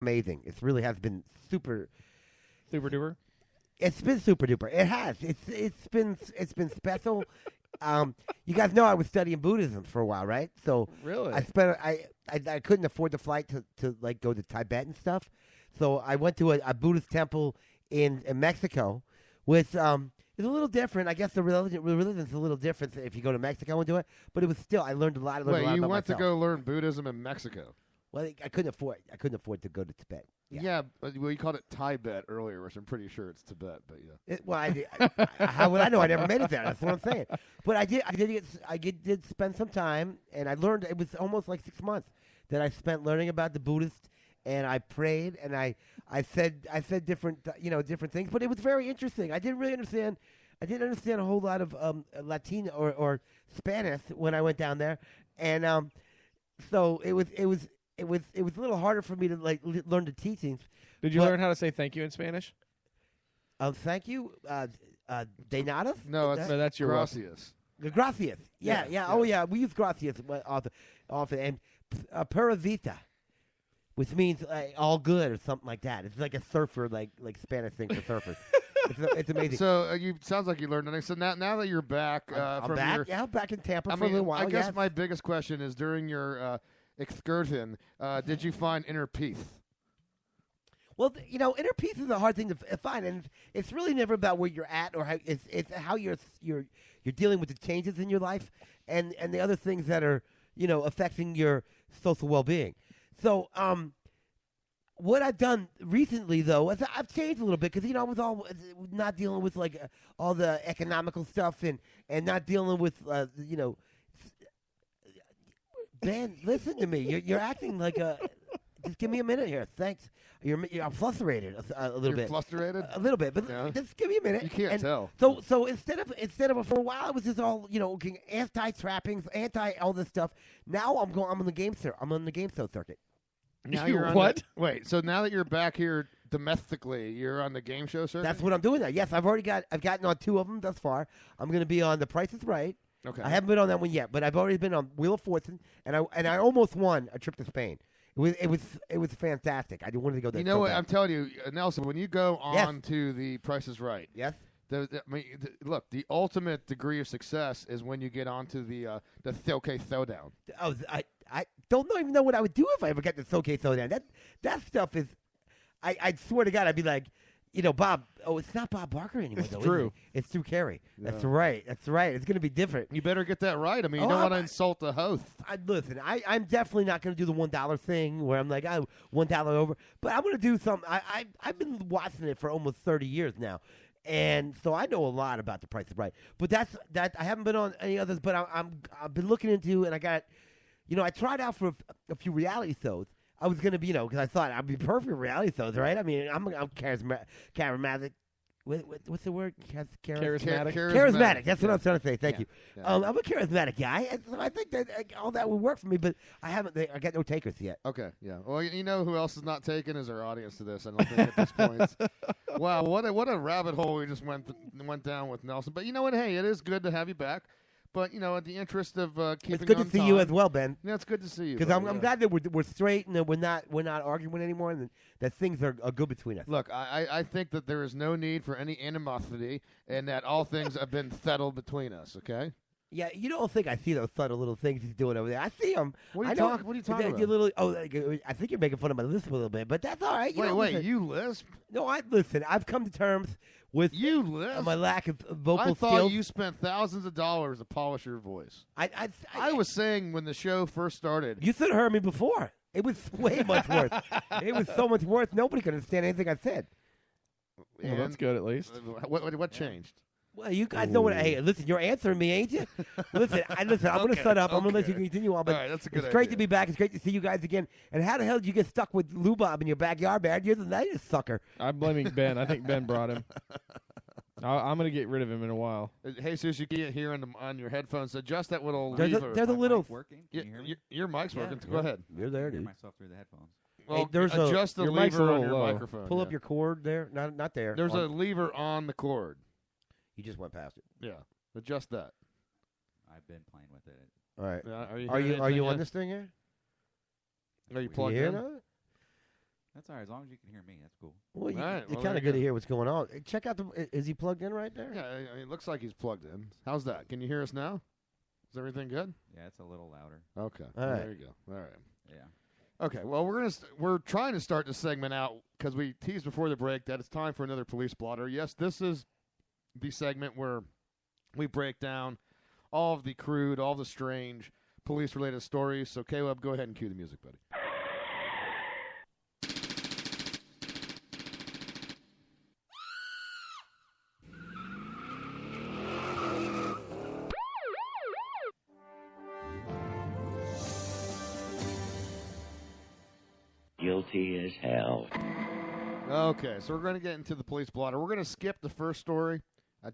amazing. It really has been super. Super duper. It's been super duper. It has. It's been special. You guys know I was studying Buddhism for a while, right? So Really? I couldn't afford the flight to like go to Tibet and stuff. So I went to a Buddhist temple in Mexico, which is a little different. I guess the religion's a little different if you go to Mexico and do it. But it was still, I learned a lot. Wait, you about went to myself. go learn Buddhism in Mexico? Well, I couldn't afford to go to Tibet. Yeah, but you called it Tibet earlier, which I'm pretty sure it's Tibet. But yeah. How would I know? I never made it there. That's what I'm saying. But I did spend some time, and I learned. It was almost like 6 months that I spent learning about the Buddhist, and I prayed, and I said different different things. But it was very interesting. I didn't really understand. I didn't understand a whole lot of Latino or Spanish when I went down there, and so it was a little harder for me to learn the teachings. Did you learn how to say thank you in Spanish? Thank you, de nada. No, that's your gracias. Gracias. Yeah. Oh yeah, we use gracias often, and pura which means all good or something like that. It's like a surfer, like Spanish thing for surfers. It's amazing. So sounds like you learned anything. So now that you're back, I'm back. Back in Tampa for a little while. I guess my biggest question is during your excursion, did you find inner peace? Well, inner peace is a hard thing to find, and it's really never about where you're at or how it's how you're dealing with the changes in your life and the other things that are affecting your social well-being. So, what I've done recently, though, is I've changed a little bit because I was all not dealing with all the economical stuff and not dealing with Ben, listen to me. You're acting like a. Just give me a minute here. Thanks. I'm frustrated a little bit. Frustrated? A little bit, but just give me a minute. You can't tell. So instead of for a while I was just all anti-trappings, anti all this stuff. Now I'm on the game show circuit. Now you're what? Wait. So now that you're back here domestically, you're on the game show circuit. That's what I'm doing now. Yes, I've gotten on 2 of them thus far. I'm going to be on The Price is Right. Okay. I haven't been on that one yet, but I've already been on Wheel of Fortune, and I almost won a trip to Spain. It was fantastic. I wanted to go there. You know what? I'm telling you, Nelson, when you go on to The Price is Right. Yes. Look, the ultimate degree of success is when you get onto the Soke Showdown. Oh, I don't even know what I would do if I ever got the Soke Showdown. That stuff is, I swear to God, I'd be like, Bob. Oh, it's not Bob Barker anymore. It's though, Drew. Is it? It's Drew Carey. Yeah. That's right. It's going to be different. You better get that right. I mean, you don't want to insult the host. Listen, I'm definitely not going to do the $1 thing where I'm like, $1 over. But I'm going to do something. I've been watching it for almost 30 years now. And so I know a lot about The Price is Right. But that I haven't been on any others, but I've been looking into, and I got, I tried out for a few reality shows. I was going to be, because I thought I'd be perfect for reality shows, right? I mean, I'm charismatic. What's the word? Charismatic. Charismatic. That's what I'm trying to say. Thank you. Yeah. I'm a charismatic guy. And so I think that all that would work for me, but I got no takers yet. Okay, yeah. Well, you know who else is not taken is our audience to this. I don't think at this point. Wow, what a rabbit hole we just went down with Nelson. But you know what? Hey, it is good to have you back. But in the interest of keeping, it's good on to see time, you as well, Ben. Yeah, it's good to see you. Because I'm glad that we're straight and that we're not arguing anymore, and that things are good between us. Look, I think that there is no need for any animosity, and that all things have been settled between us. Okay. Yeah, you don't think I see those subtle little things he's doing over there. I see them. What are you talking about? I think you're making fun of my lisp a little bit, but that's all right. Wait, you lisp? No, I've come to terms with you lisp? My lack of vocal skills. I thought you spent thousands of dollars to polish your voice. I was saying when the show first started. You should have heard me before. It was way much worse. It was so much worse. Nobody could understand anything I said. Well, that's good at least. What changed? Well, you guys know what. Hey, listen, you're answering me, ain't you? listen. I'm going to shut up. I'm going to let you continue on. But all right, that's a good it's great idea. to be back. It's great to see you guys again. And how the hell did you get stuck with Lou Bob in your backyard, man? You're the nicest sucker. I'm blaming Ben. I think Ben brought him. I'm going to get rid of him in a while. Hey, Jesus, you can hear on your headphones. Adjust that little there's lever. There's a little. Working? Can you hear me? Your mic's working. Yeah. Go ahead. You're there, I hear dude. myself through the headphones. Well, hey, there's adjust the your mic's a lever on little your low. microphone. Pull up your cord there. Not there. There's a lever on the cord. You just went past it. Yeah. Adjust that. I've been playing with it. All right. Are you on this thing here? Are you Can plugged you hear in? that? That's all right. As long as you can hear me, that's cool. Well, All right, it's well, kind there of you good to go. hear what's going on. Check out is he plugged in right there? Yeah, I mean, it looks like he's plugged in. How's that? Can you hear us now? Is everything good? Yeah, it's a little louder. Okay. All Well, right. there you go. All right. Yeah. Okay. Well, we're trying to start this segment out because we teased before the break that it's time for another police blotter. Yes, this is the segment where we break down all of the crude, all the strange police-related stories. So, Caleb, go ahead and cue the music, buddy. Guilty as hell. Okay, so we're going to get into the police blotter. We're going to skip the first story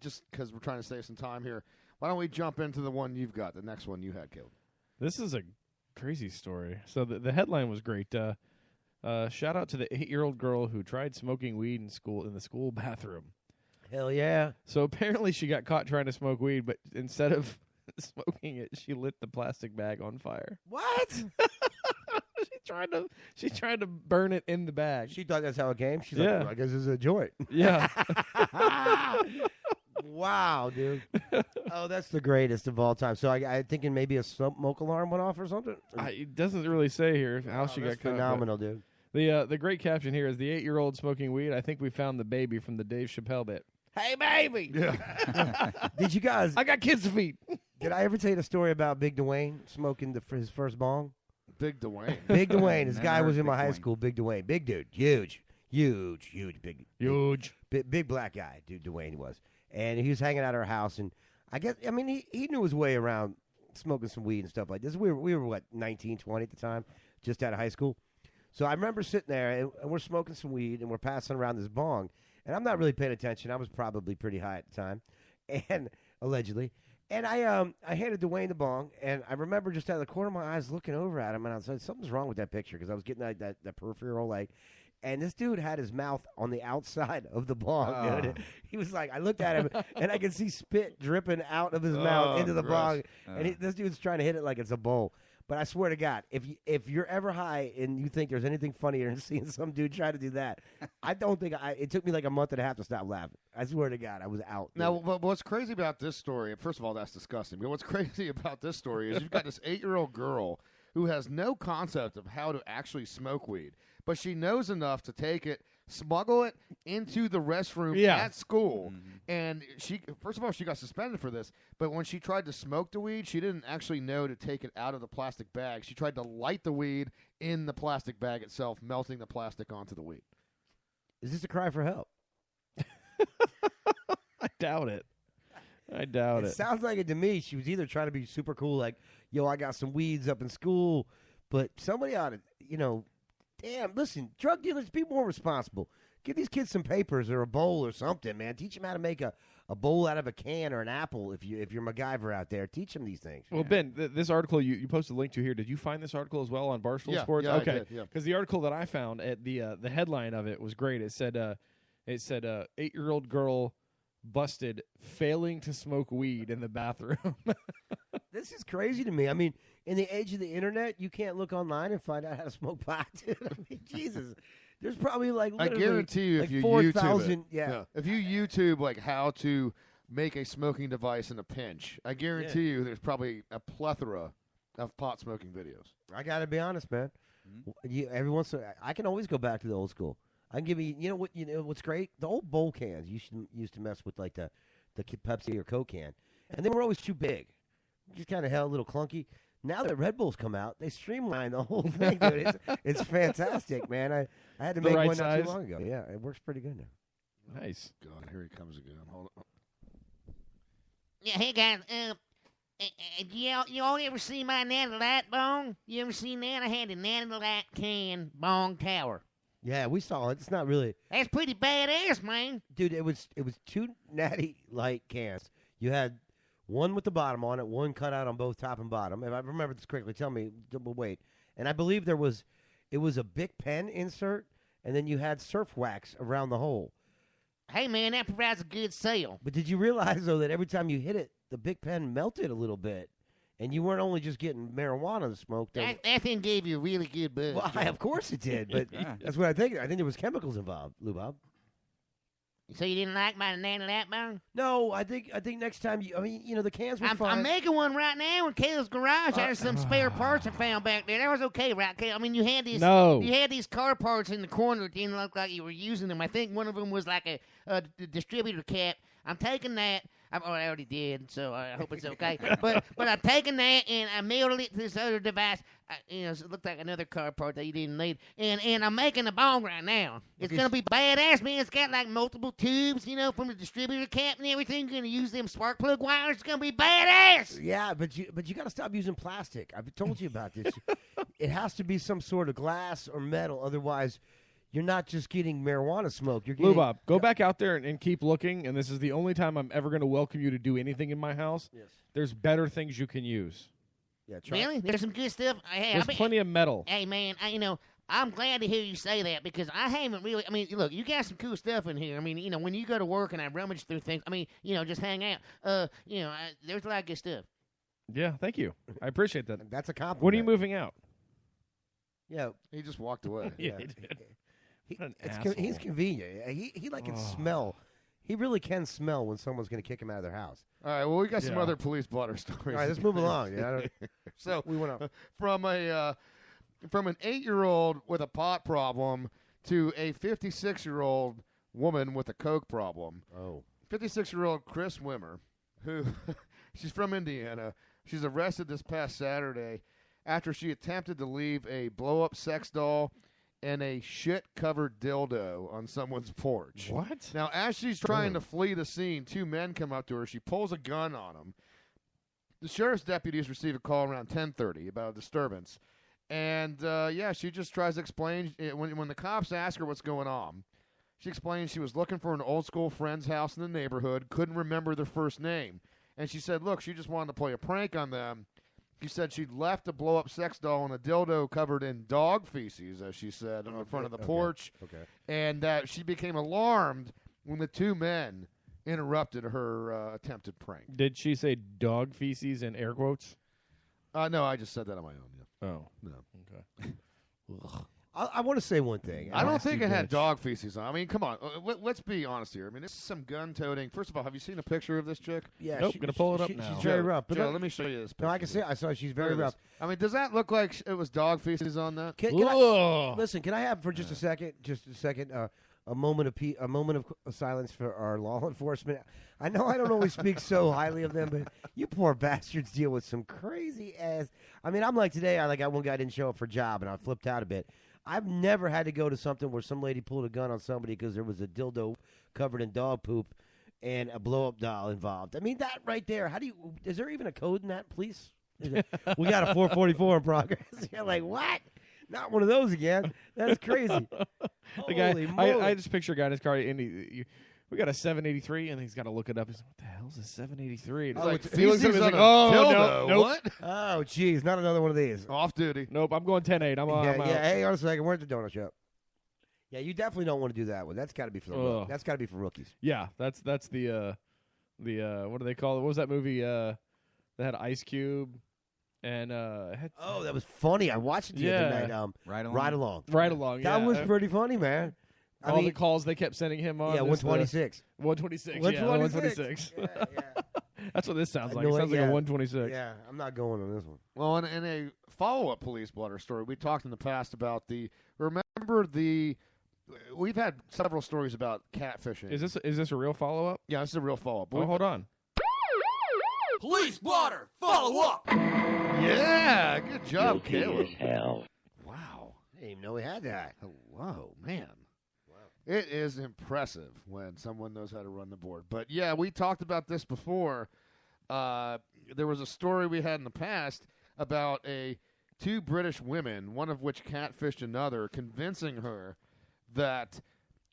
just because we're trying to save some time here. Why don't we jump into the one you've got, the next one you had, Caleb? This is a crazy story. So the headline was great. Shout out to the 8-year-old girl who tried smoking weed in the school bathroom. Hell yeah. So apparently she got caught trying to smoke weed, but instead of smoking it, she lit the plastic bag on fire. What? She tried to burn it in the bag. She thought that's how it came. She's Yeah. like, I guess this is a joint. Yeah. Wow, dude. Oh, that's the greatest of all time. So I'm thinking maybe a smoke alarm went off or something. It doesn't really say here how she got That's caught. but phenomenal, dude. The great caption here is the 8-year-old smoking weed. I think we found the baby from the Dave Chappelle bit. Hey, baby! Yeah. Did you guys? I got kids to feed. Did I ever tell you the story about Big Dwayne smoking his first bong? Big Dwayne. Big Dwayne. This Never guy heard was in Big my high Dwayne. school. Big Dwayne, big dude, huge, big, Huge. big black guy. Dude, Dwayne was, and he was hanging out at our house, and I mean, he knew his way around smoking some weed and stuff like this. We were what 19, 20 at the time, just out of high school. So I remember sitting there, and we're smoking some weed, and we're passing around this bong, and I'm not really paying attention. I was probably pretty high at the time, and allegedly. And I handed Dwayne the bong, and I remember just out of the corner of my eyes looking over at him, and I was like, something's wrong with that picture because I was getting that peripheral light. And this dude had his mouth on the outside of the bong, dude. He was like, I looked at him, and I could see spit dripping out of his mouth into the gross. bong. And this dude's trying to hit it like it's a bowl. But I swear to God, if you're ever high and you think there's anything funnier than seeing some dude try to do that, I don't think it took me like a month and a half to stop laughing. I swear to God, I was out. Now, but what's crazy about this story, first of all, that's disgusting. But what's crazy about this story is you've got this 8-year-old girl who has no concept of how to actually smoke weed, but she knows enough to take it, smuggle it into the restroom at school. And she, first of all, she got suspended for this, but when she tried to smoke the weed, she didn't actually know to take it out of the plastic bag. She tried to light the weed in the plastic bag itself, melting the plastic onto the weed. Is this a cry for help? I doubt it. It sounds like it to me. She was either trying to be super cool, like, yo, I got some weeds up in school, but somebody ought to, damn, listen, drug dealers, be more responsible. Give these kids some papers or a bowl or something, man. Teach them how to make a bowl out of a can or an apple if you're MacGyver out there. Teach them these things. Well, Ben, this article you posted a link to here. Did you find this article as well on Barstool Sports? Yeah, okay, I did, yeah. Because the article that I found at the headline of it was great. It said 8-year-old girl busted failing to smoke weed in the bathroom. This is crazy to me. I mean, in the age of the internet, you can't look online and find out how to smoke pot, dude. I mean, Jesus. There's probably I literally guarantee you, like if you 4,000, YouTube it, yeah. if you YouTube like how to make a smoking device in a pinch, I guarantee you there's probably a plethora of pot smoking videos. I got to be honest, man. Every once in a while, I can always go back to the old school. I can give you, what's great? The old bowl cans used to mess with like the Pepsi or Coke can, and they were always too big. Just kind of held a little clunky. Now that Red Bulls come out, they streamline the whole thing, dude. It's fantastic, man. I had to The make right one not too size? long ago. Yeah, it works pretty good now. Nice. God, here he comes again. Hold on. Yeah, hey guys, you all ever see my Natty Light bong? You ever seen that? I had a Natty Light can bong tower. Yeah, we saw it. It's not really, That's pretty badass, man. dude. It was 2 Natty Light cans. You had one with the bottom on it, one cut out on both top and bottom. If I remember this correctly, tell me. Wait, and I believe it was a Bic pen insert, and then you had surf wax around the hole. Hey man, that provides a good sale. But did you realize though that every time you hit it, the Bic pen melted a little bit, and you weren't only just getting marijuana to smoke. That thing gave you a really good buzz. Well, Joe. of course it did, but Yeah. that's what I think. I think there was chemicals involved, Lou Bob. So you didn't like my nanny lap bone? No, I think next time the cans were fine. I'm making one right now in Kayla's garage. There's some spare parts I found back there. That was okay, right, Kayla? I mean, you had these car parts in the corner that didn't look like you were using them. I think one of them was like a distributor cap. I'm taking that. I already did, so I hope it's okay. but I'm taking that and I mailed it to this other device. It looked like another car part that you didn't need. And I'm making a bong right now. It's gonna be badass, man. It's got like multiple tubes, from the distributor cap and everything. You're gonna use them spark plug wires. It's gonna be badass. Yeah, but you got to stop using plastic. I've told you about this. It has to be some sort of glass or metal, otherwise. You're not just getting marijuana smoke. You're getting Lou Bob, go back out there and keep looking. And this is the only time I'm ever going to welcome you to do anything in my house. Yes. There's better things you can use. Yeah, try. Really? There's some good stuff. There's plenty of metal. Hey, man, I'm glad to hear you say that because I haven't really. I mean, look, you got some cool stuff in here. I mean, when you go to work and I rummage through things, I mean, just hang out. There's a lot of good stuff. Yeah, thank you. I appreciate that. That's a compliment. When are you moving out? Yeah. He just walked away. Yeah, he did. What an He's asshole. convenient. He can smell. He really can smell when someone's going to kick him out of their house. All right, well, we got some Yeah. other police blotter stories. All right, let's move along. Yeah, So we went up. from an 8-year-old with a pot problem to a 56-year-old woman with a coke problem. Oh. 56-year-old Chris Wimmer, who she's from Indiana. She's arrested this past Saturday after she attempted to leave a blow-up sex doll and a shit-covered dildo on someone's porch. What? Now, as she's trying to flee the scene, 2 men come up to her. She pulls a gun on them. The sheriff's deputies receive a call around 10:30 about a disturbance. And, she just tries to explain. When the cops ask her what's going on, she explains she was looking for an old-school friend's house in the neighborhood, couldn't remember their first name. And she said, look, she just wanted to play a prank on them. She said she'd left a blow-up sex doll and a dildo covered in dog feces, as she said, on the front of the porch. Okay. And that she became alarmed when the 2 men interrupted her attempted prank. Did she say dog feces in air quotes? No, I just said that on my own. Yeah. Oh. No. Okay. I want to say one thing. I don't Nasty think it had bitch. dog feces on. I mean, come on. Let's be honest here. I mean, this is some gun-toting. First of all, have you seen a picture of this chick? Yeah, Nope, gonna pull it up she's now. very rough. But Joe, let me show you this picture. no, I can see. I saw she's very Look at rough. this. I mean, does that look like it was dog feces on that? Can I, Ugh. listen, can I have for just a second, a moment of silence for our law enforcement? I know I don't always speak so highly of them, but you poor bastards deal with some crazy ass. I mean, I'm like today. I got one guy didn't show up for a job, and I flipped out a bit. I've never had to go to something where some lady pulled a gun on somebody because there was a dildo covered in dog poop and a blow-up doll involved. I mean, that right there. Is there even a code in that, please? We got a 444 in progress. You're like, what? Not one of those again. That's crazy. The guy, Holy moly. I just picture a guy in his car, and we got a 783, and he's got to look it up. He's like, what the hell's a 783? And Oh, like, it's he looks at feces it, he's like, on a oh, dildo. no, nope. What? Oh, jeez, not another one of these. Off duty. Nope, I'm going 10-8. I'm out. Hey, on a second. We're at the donut shop. Yeah, you definitely don't want to do that one. That's got to be for that's got to be for rookies. Yeah, that's the what do they call it? What was that movie that had Ice Cube and had Oh, that was funny. I watched it the Yeah. other night. Right along. Ride along. Ride Along? That yeah. was pretty funny, man. I all mean, the calls they kept sending him on. yeah, this, 126. 126. 126. Yeah, 126. Yeah, That's what this sounds I like. It know it, sounds like a yeah. 126. yeah, I'm not going on this one. Well, in a follow-up police blotter story, we talked in the past about we've had several stories about catfishing. Is this a real follow up? Yeah, this is a real follow-up. Oh, hold on. Police blotter, follow up. Yeah, good job, Guilty as Caleb. hell. Wow. I didn't even know we had that. Hello, man. It is impressive when someone knows how to run the board. But, yeah, we talked about this before. There was a story we had in the past about two British women, one of which catfished another, convincing her that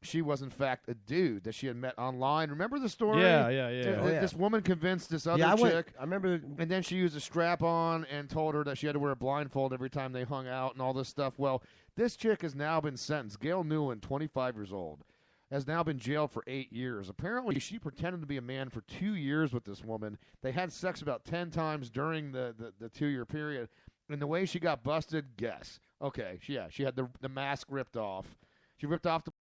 she was, in fact, a dude that she had met online. Remember the story? Yeah. This woman convinced this other Yeah, chick. I remember. And then she used a strap on and told her that she had to wear a blindfold every time they hung out and all this stuff. Well, this chick has now been sentenced. Gail Newland, 25 years old. has now been jailed for 8 years. Apparently, she pretended to be a man for 2 years with this woman. They had sex about 10 times during the 2-year period. And the way she got busted, guess. Okay, she had the mask ripped off. She ripped off the